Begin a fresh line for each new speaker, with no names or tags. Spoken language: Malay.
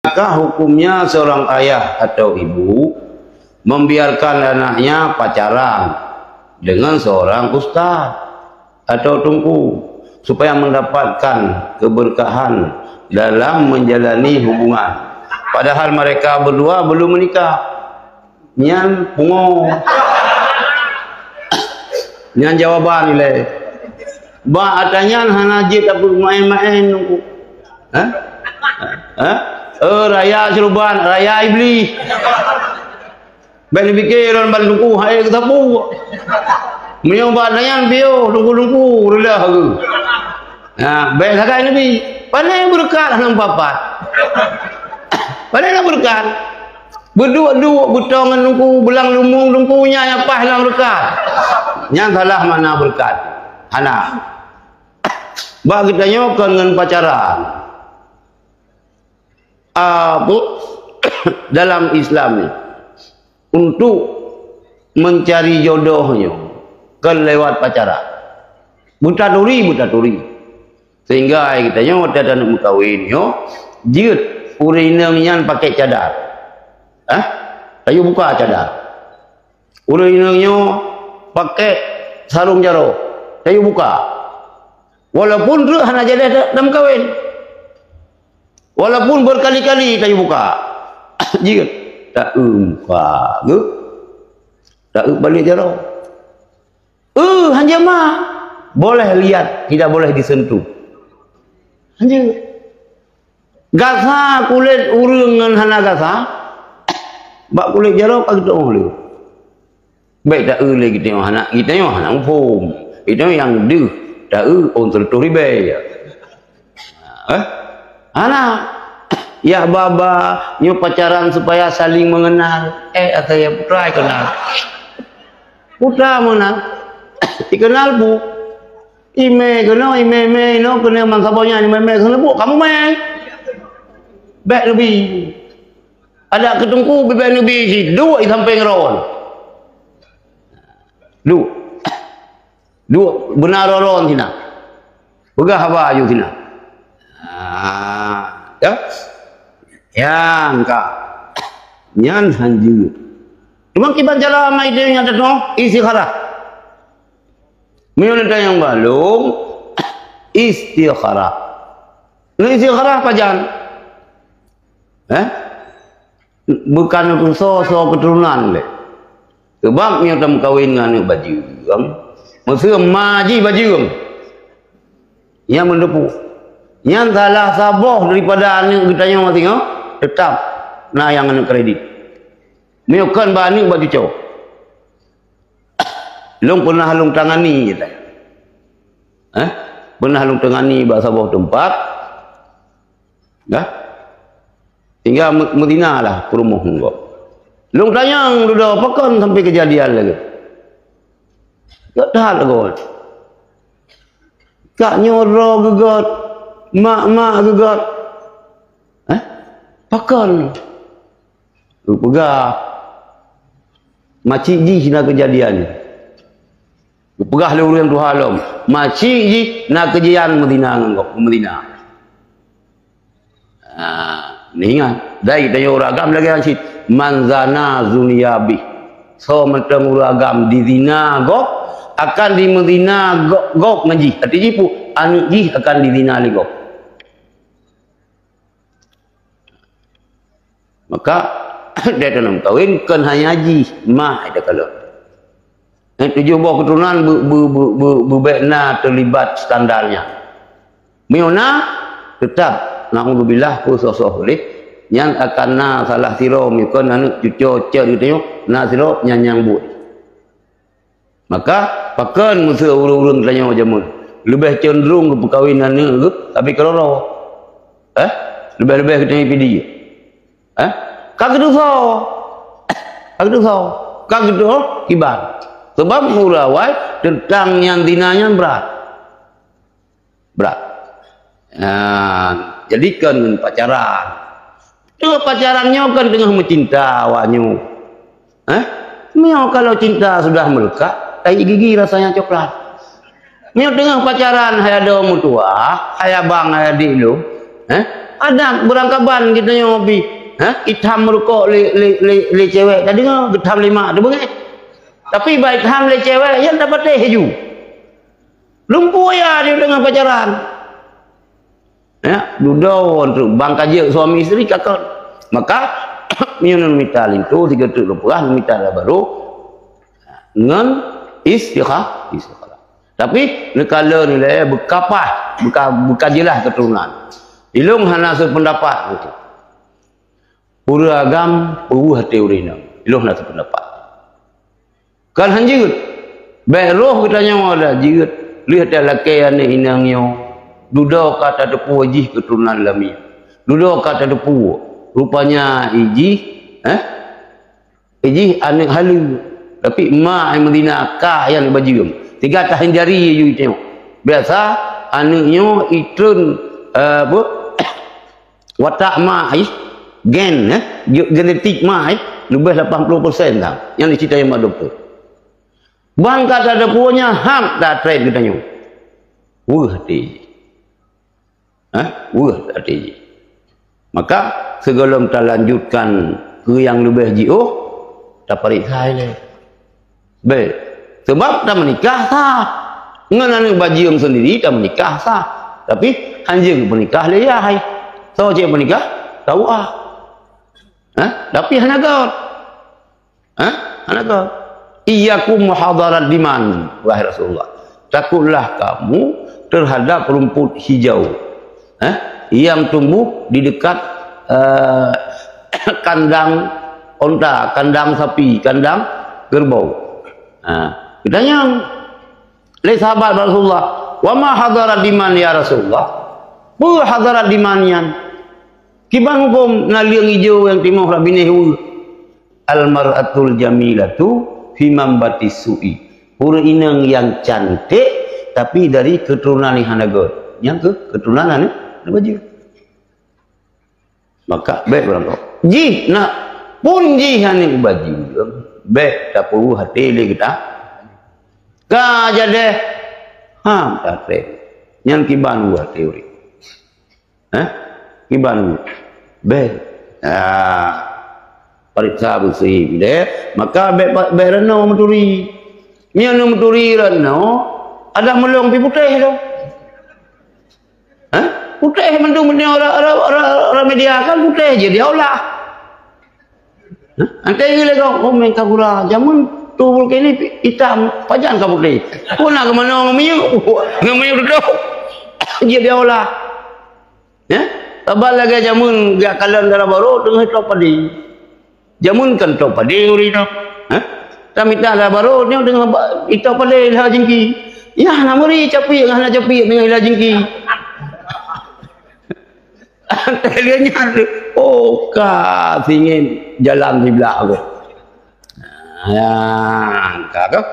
Maka hukumnya seorang ayah atau ibu membiarkan anaknya pacaran dengan seorang ustaz atau tungku supaya mendapatkan keberkahan dalam menjalani hubungan. Padahal mereka berdua belum menikah. Nyan pungo. Nyan jawaban nilai. Ba atanyan hanajit aku main-main nunggu. Hah? Hah? Raya ceruban, raya iblis. Ben bikiran ban tungku hai ketapu. Menyobat nyan bio tunggu-tunggu redah ke. Nah, ben sakai nabi. Pandai berkat nang papat. Pandai nak berkat. Berdua-dua butongan tungku belang lumung tungkunya nyapah lang berkat. Yang salah mana berkat. Anak. Bah kita nyokan dengan pacaran. Dalam Islam ni untuk mencari jodohnya kan lewat pacaran. Buta turi. Sehingga kita nyokan ada nak berkahwin yo, jiut urinang nyan pakai cadar. Ayo buka cadar. Urinangnya pakai sarung jaro. Ayo buka. Walaupun tu hana jadi dalam kahwin. Walaupun berkali-kali tayo buka. Jiut tak buka ke? Tak balik jaro. Hanya mah boleh lihat, tidak boleh disentuh. Hanya gasa kulit urang dengan hana gasa. Bak kulit jaro pag doong lu. Baik tak lagi kita anak kita yo anak umpum. Itu yang deh tak on terturibe. Anak ya baba nyu pacaran supaya saling mengenal. Ataya putra kenal. Putra mengenal. Dikenal bu. Ime no kena man sabonya ime kena bu kamu main. Baik lebih. Ada ketungku bebek nabi si dua sampai ngeron. Dua benar ron tina. Begah apa ayu tina. Ya. Yang ka. Nyan hanju. Cuma kiban jala mai dia yang ada no istikharah. Menyolong yang balung istikharah. Nah istikharah apa jan? Bukan untuk sosok keturunan le. Sebab yang tam kawin dengan baju. Maksud maji baju. Yang mendepu. Yang salah saboh daripada anak kita yang mati tetap nah yang anak kredit. Menyukan bani baju cowok. Long pernah halung tangani kita. Pernah halung tangani bahasa bawah tempat. Dah. Tinggal Medina lah kurumuh engkau. Long tanyang sudah pakan sampai kejadian lagi. Tak tahan kau. Kak nyoro gegot, mak gegot. Pakan. Pegah. Macik ji nak kejadian. Pegah le urang tu halam. Macik ji nak kejadian Medina engkau, Medina. Ni ingat, dari kita uragam lagi hancit. Manzana zuniyabi. So mentang uragam di zina gok akan di Medina gok ngaji. Hati jipu anu ji akan di zina li gok. Maka dia tanam kawin kan hanya ji mah ada kalau. Tujuh buah keturunan berbekna terlibat skandalnya. Miona tetap naudzubillah khusus oleh yang akan na salah siro mikon anu cucu cek gitu na siro nyanyang bu. Maka pakan musuh urung-urung tanya jamun. Lebih cenderung ke perkawinan ni tapi kalau lebih-lebih kita pidi. Kag dosa. Kag dosa kibar. Sebab murawai tentang yang dinanya berat. Jadikan pacaran. Itu pacarannya kan dengan mencinta awaknya. Mio kalau cinta sudah melekat, tai gigi rasanya coklat. Mio dengan pacaran hayado mutua, haya bang haya di lu, Ada berangkaban kita nyobi. Hitam merukuk le cewek. Tadi dengar hitam 5 tu bengek. Tapi baik hitam le cewek yang dapat teh ju. Lumpuh ya dia dengan pacaran. Ya, duduk untuk bangkaje suami isteri kakak. Maka minum mital itu 3 lepas mital baru dengan istikharah. Tapi nekala nilai berkapah, berkajilah keturunan. Ilung hana sependapat itu. Pura agam, puru hati urina. Ilung hana sependapat. Kan hanjut. Baik roh katanya ada jirat. Lihat ada laki ane inangnya. Duduk kata depu wajih keturunan lami. Duduk kata depu. Rupanya iji, iji ane halu. Tapi emak yang medina kah yang baju. 3 tahun jari you tengok. Biasa anaknya itun apa? Watak mai gen genetik mai lebih 80% dah. Yang dicerita yang mak doktor. Bang kata ada punya ham dah trade katanya. Wah hati. Wah hati. Maka segala kita lanjutkan ke yang lebih jauh tak periksa lagi. Baik. Sebab tak menikah sah. Dengan baju sendiri tak menikah sah. Tapi anjing menikah lehai. So cik menikah tahu tapi hana gaut. Hana gaut. Iyyakum muhadarat diman wahai Rasulullah. Takutlah kamu terhadap rumput hijau. Yang tumbuh di dekat kandang onta, kandang sapi, kandang kerbau. Ditanya oleh sahabat Rasulullah, wa ma hadarat diman ya Rasulullah? Bu hadarat dimanian. Kibang hukum naliang hijau yang timur rabinehu. Al mar'atul jamilatu fi mambatis su'i. Pura inang yang cantik tapi dari keturunan hanagot. Yang keturunan ni baju. Maka baik orang tua. Ji nak pun ji hani baju. Baik tak perlu hati le kita. Ka jadi tak trek. Yang kiban buat teori. Kiban baik. Periksa bersih dia. Maka baik reno menturi. Mian menturi reno ada melong pi putih tu. Putih mendung orang media kan putih je dia olah. Antai gila kau, main kabura. Jamun tu ini hitam, pajan kau putih. Kau nak ke mana ngemiu? Ngemiu duduk. Dia olah. Tabal lagi jamun gak kalian darah baru dengan hitam padi. Jamun kan hitam padi urina. Kami tak darah baru ni dengan hitam padi lah jengki. Ya namuri capi, ngah capi dengan ilah jengki. Dia nyari, kah ingin jalan di belakang. Ya, kah?